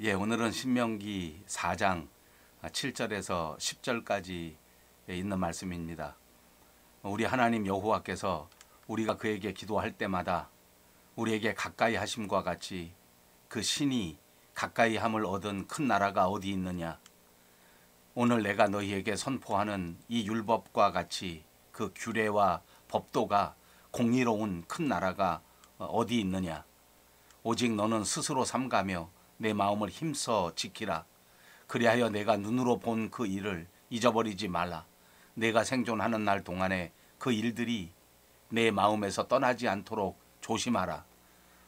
오늘은 신명기 4장 7절에서 10절까지 있는 말씀입니다. 우리 하나님 여호와께서 우리가 그에게 기도할 때마다 우리에게 가까이 하심과 같이 그 신이 가까이 함을 얻은 큰 나라가 어디 있느냐? 오늘 내가 너희에게 선포하는 이 율법과 같이 그 규례와 법도가 공의로운 큰 나라가 어디 있느냐? 오직 너는 스스로 삼가며 내 마음을 힘써 지키라. 그리하여 내가 눈으로 본 그 일을 잊어버리지 말라. 내가 생존하는 날 동안에 그 일들이 내 마음에서 떠나지 않도록 조심하라.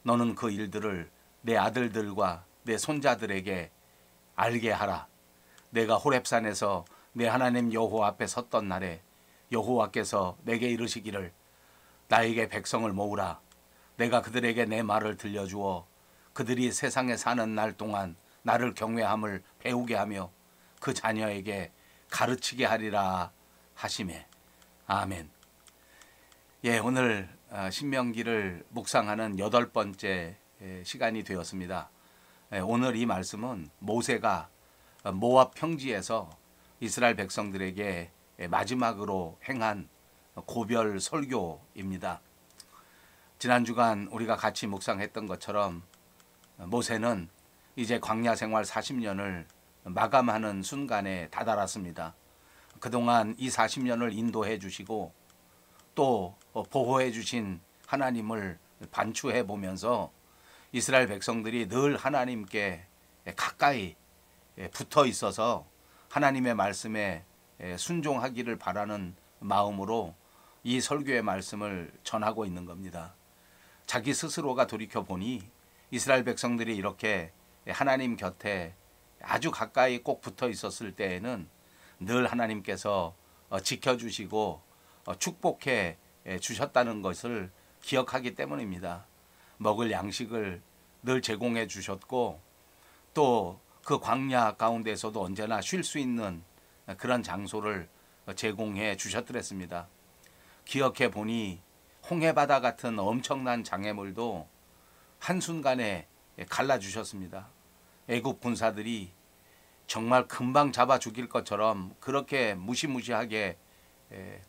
너는 그 일들을 내 아들들과 내 손자들에게 알게 하라. 내가 호렙산에서 내 하나님 여호와 앞에 섰던 날에 여호와께서 내게 이르시기를 나에게 백성을 모으라. 내가 그들에게 내 말을 들려주어 그들이 세상에 사는 날 동안 나를 경외함을 배우게 하며 그 자녀에게 가르치게 하리라 하시매. 아멘. 오늘 신명기를 묵상하는 8번째 시간이 되었습니다. 오늘 이 말씀은 모세가 모압 평지에서 이스라엘 백성들에게 마지막으로 행한 고별 설교입니다. 지난 주간 우리가 같이 묵상했던 것처럼 모세는 이제 광야 생활 40년을 마감하는 순간에 다다랐습니다. 그동안 이 40년을 인도해 주시고 또 보호해 주신 하나님을 반추해 보면서 이스라엘 백성들이 늘 하나님께 가까이 붙어 있어서 하나님의 말씀에 순종하기를 바라는 마음으로 이 설교의 말씀을 전하고 있는 겁니다. 자기 스스로가 돌이켜 보니 이스라엘 백성들이 이렇게 하나님 곁에 아주 가까이 꼭 붙어 있었을 때에는 늘 하나님께서 지켜주시고 축복해 주셨다는 것을 기억하기 때문입니다. 먹을 양식을 늘 제공해 주셨고 또 그 광야 가운데서도 언제나 쉴 수 있는 그런 장소를 제공해 주셨더랬습니다. 기억해 보니 홍해바다 같은 엄청난 장애물도 한순간에 갈라주셨습니다. 애국 군사들이 정말 금방 잡아 죽일 것처럼 그렇게 무시무시하게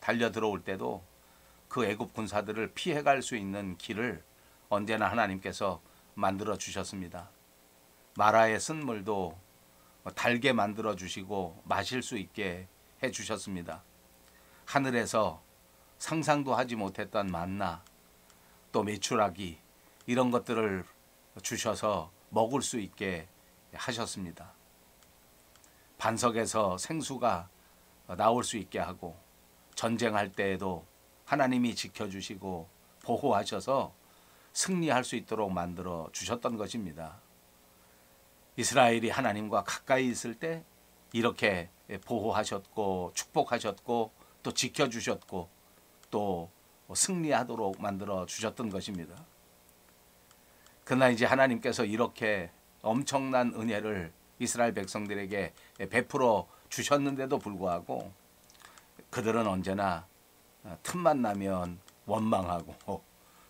달려 들어올 때도 그 애국 군사들을 피해갈 수 있는 길을 언제나 하나님께서 만들어 주셨습니다. 마라의 쓴물도 달게 만들어 주시고 마실 수 있게 해 주셨습니다. 하늘에서 상상도 하지 못했던 만나 또 메추라기 이런 것들을 주셔서 먹을 수 있게 하셨습니다. 반석에서 생수가 나올 수 있게 하고 전쟁할 때에도 하나님이 지켜주시고 보호하셔서 승리할 수 있도록 만들어 주셨던 것입니다. 이스라엘이 하나님과 가까이 있을 때 이렇게 보호하셨고 축복하셨고 또 지켜주셨고 또 승리하도록 만들어 주셨던 것입니다. 그러나 이제 하나님께서 이렇게 엄청난 은혜를 이스라엘 백성들에게 베풀어 주셨는데도 불구하고 그들은 언제나 틈만 나면 원망하고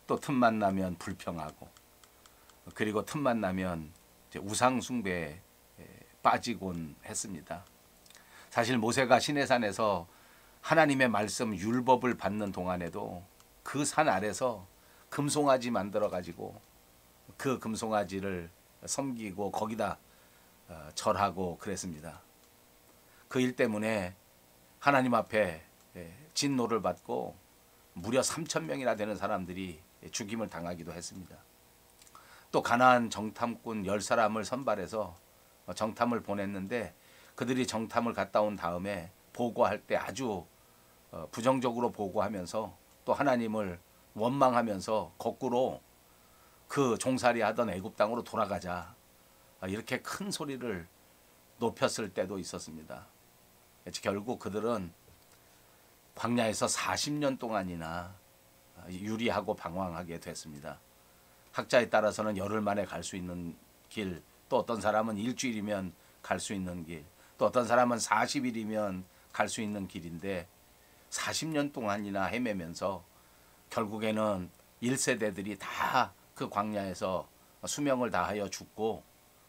또 틈만 나면 불평하고 그리고 틈만 나면 우상 숭배에 빠지곤 했습니다. 사실 모세가 시내산에서 하나님의 말씀 율법을 받는 동안에도 그 산 아래서 금송아지 만들어 가지고 그 금송아지를 섬기고 거기다 절하고 그랬습니다. 그 일 때문에 하나님 앞에 진노를 받고 무려 3,000명이나 되는 사람들이 죽임을 당하기도 했습니다. 또 가나안 정탐꾼 10사람을 선발해서 정탐을 보냈는데 그들이 정탐을 갔다 온 다음에 보고할 때 아주 부정적으로 보고하면서 또 하나님을 원망하면서 거꾸로 그 종살이 하던 애굽 땅으로 돌아가자 이렇게 큰 소리를 높였을 때도 있었습니다. 결국 그들은 광야에서 40년 동안이나 유리하고 방황하게 됐습니다. 학자에 따라서는 열흘 만에 갈 수 있는 길, 또 어떤 사람은 일주일이면 갈 수 있는 길, 또 어떤 사람은 40일이면 갈 수 있는 길인데 40년 동안이나 헤매면서 결국에는 1세대들이 다 그 광야에서 수명을 다하여 죽고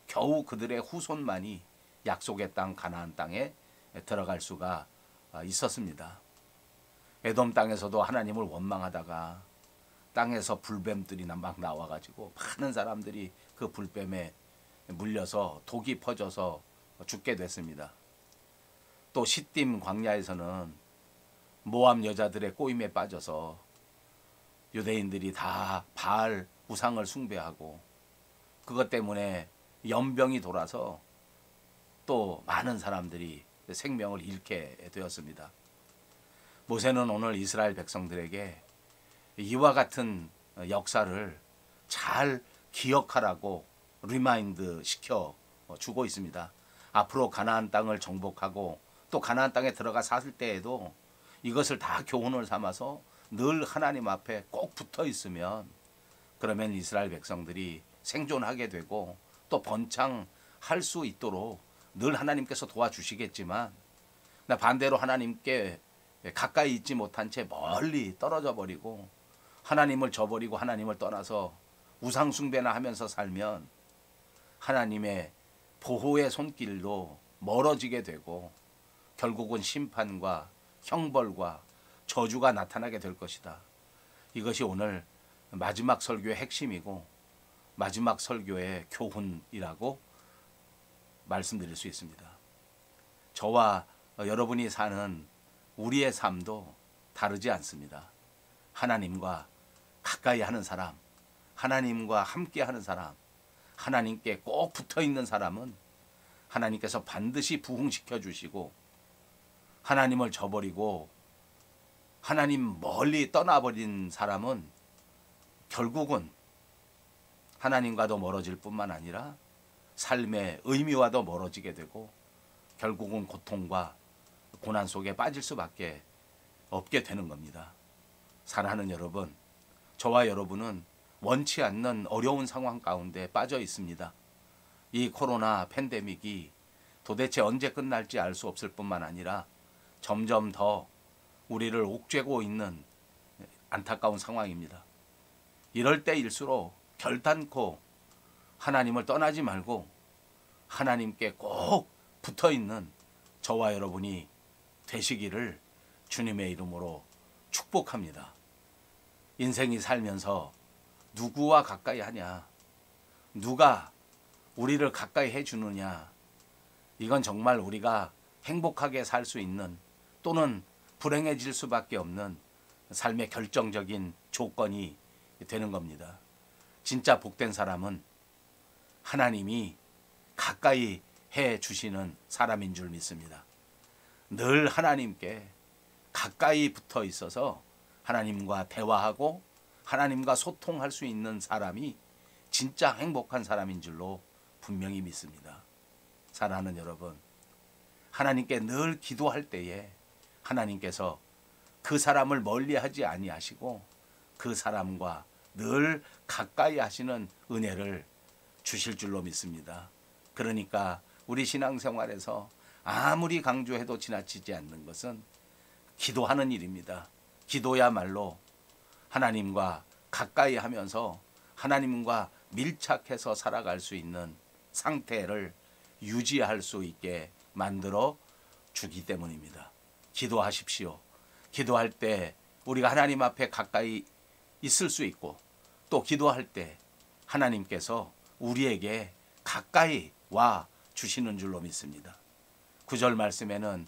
겨우 그들의 후손만이 약속의 땅 가나안 땅에 들어갈 수가 있었습니다. 에돔 땅에서도 하나님을 원망하다가 땅에서 불뱀들이 막 나와가지고 많은 사람들이 그 불뱀에 물려서 독이 퍼져서 죽게 됐습니다. 또 시딤 광야에서는 모압 여자들의 꼬임에 빠져서 유대인들이 다 바알 우상을 숭배하고 그것 때문에 연병이 돌아서 또 많은 사람들이 생명을 잃게 되었습니다. 모세는 오늘 이스라엘 백성들에게 이와 같은 역사를 잘 기억하라고 리마인드 시켜 주고 있습니다. 앞으로 가나안 땅을 정복하고 또 가나안 땅에 들어가 살 때에도 이것을 다 교훈을 삼아서 늘 하나님 앞에 꼭 붙어 있으면 그러면 이스라엘 백성들이 생존하게 되고 또 번창할 수 있도록 늘 하나님께서 도와주시겠지만 반대로 하나님께 가까이 있지 못한 채 멀리 떨어져 버리고 하나님을 저버리고 하나님을 떠나서 우상 숭배나 하면서 살면 하나님의 보호의 손길로 멀어지게 되고 결국은 심판과 형벌과 저주가 나타나게 될 것이다. 이것이 오늘 마지막 설교의 핵심이고 마지막 설교의 교훈이라고 말씀드릴 수 있습니다. 저와 여러분이 사는 우리의 삶도 다르지 않습니다. 하나님과 가까이 하는 사람, 하나님과 함께 하는 사람, 하나님께 꼭 붙어 있는 사람은 하나님께서 반드시 부흥시켜 주시고 하나님을 저버리고 하나님 멀리 떠나버린 사람은 결국은 하나님과도 멀어질 뿐만 아니라 삶의 의미와도 멀어지게 되고 결국은 고통과 고난 속에 빠질 수밖에 없게 되는 겁니다. 사랑하는 여러분, 저와 여러분은 원치 않는 어려운 상황 가운데 빠져 있습니다. 이 코로나 팬데믹이 도대체 언제 끝날지 알 수 없을 뿐만 아니라 점점 더 우리를 옥죄고 있는 안타까운 상황입니다. 이럴 때일수록 결단코 하나님을 떠나지 말고 하나님께 꼭 붙어 있는 저와 여러분이 되시기를 주님의 이름으로 축복합니다. 인생이 살면서 누구와 가까이 하냐, 누가 우리를 가까이 해주느냐, 이건 정말 우리가 행복하게 살 수 있는 또는 불행해질 수밖에 없는 삶의 결정적인 조건이 되는 겁니다. 진짜 복된 사람은 하나님이 가까이 해 주시는 사람인 줄 믿습니다. 늘 하나님께 가까이 붙어 있어서 하나님과 대화하고 하나님과 소통할 수 있는 사람이 진짜 행복한 사람인 줄로 분명히 믿습니다. 사랑하는 여러분, 하나님께 늘 기도할 때에 하나님께서 그 사람을 멀리하지 아니하시고 그 사람과 늘 가까이 하시는 은혜를 주실 줄로 믿습니다. 그러니까 우리 신앙생활에서 아무리 강조해도 지나치지 않는 것은 기도하는 일입니다. 기도야말로 하나님과 가까이 하면서 하나님과 밀착해서 살아갈 수 있는 상태를 유지할 수 있게 만들어 주기 때문입니다. 기도하십시오. 기도할 때 우리가 하나님 앞에 가까이 있을 수 있고 또 기도할 때 하나님께서 우리에게 가까이 와 주시는 줄로 믿습니다. 9절 말씀에는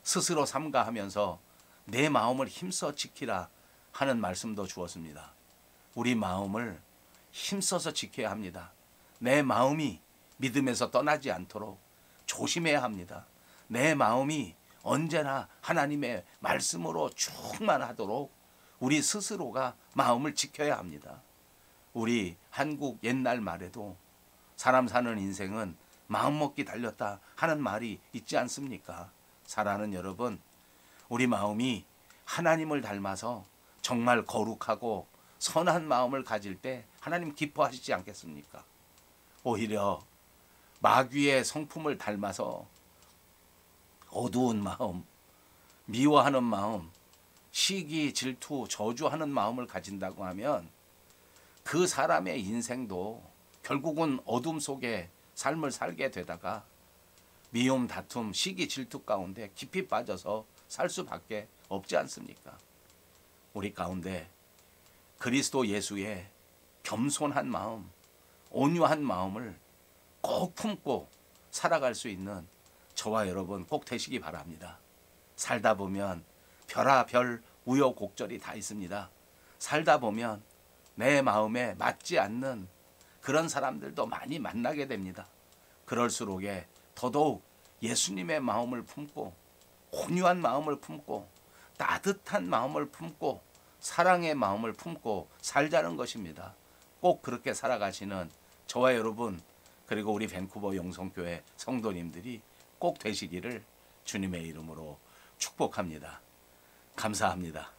스스로 삼가하면서 내 마음을 힘써 지키라 하는 말씀도 주었습니다. 우리 마음을 힘써서 지켜야 합니다. 내 마음이 믿음에서 떠나지 않도록 조심해야 합니다. 내 마음이 언제나 하나님의 말씀으로 충만하도록 우리 스스로가 마음을 지켜야 합니다. 우리 한국 옛날 말에도 사람 사는 인생은 마음먹기 달렸다 하는 말이 있지 않습니까? 사랑하는 여러분, 우리 마음이 하나님을 닮아서 정말 거룩하고 선한 마음을 가질 때 하나님 기뻐하시지 않겠습니까? 오히려 마귀의 성품을 닮아서 어두운 마음, 미워하는 마음, 시기, 질투, 저주하는 마음을 가진다고 하면 그 사람의 인생도 결국은 어둠 속에 삶을 살게 되다가 미움, 다툼, 시기, 질투 가운데 깊이 빠져서 살 수밖에 없지 않습니까? 우리 가운데 그리스도 예수의 겸손한 마음, 온유한 마음을 꼭 품고 살아갈 수 있는 저와 여러분 꼭 되시기 바랍니다. 살다 보면 별하별 우여곡절이 다 있습니다. 살다 보면 내 마음에 맞지 않는 그런 사람들도 많이 만나게 됩니다. 그럴수록에 더더욱 예수님의 마음을 품고 온유한 마음을 품고 따뜻한 마음을 품고 사랑의 마음을 품고 살자는 것입니다. 꼭 그렇게 살아가시는 저와 여러분 그리고 우리 밴쿠버 영성교회 성도님들이 꼭 되시기를 주님의 이름으로 축복합니다. 감사합니다.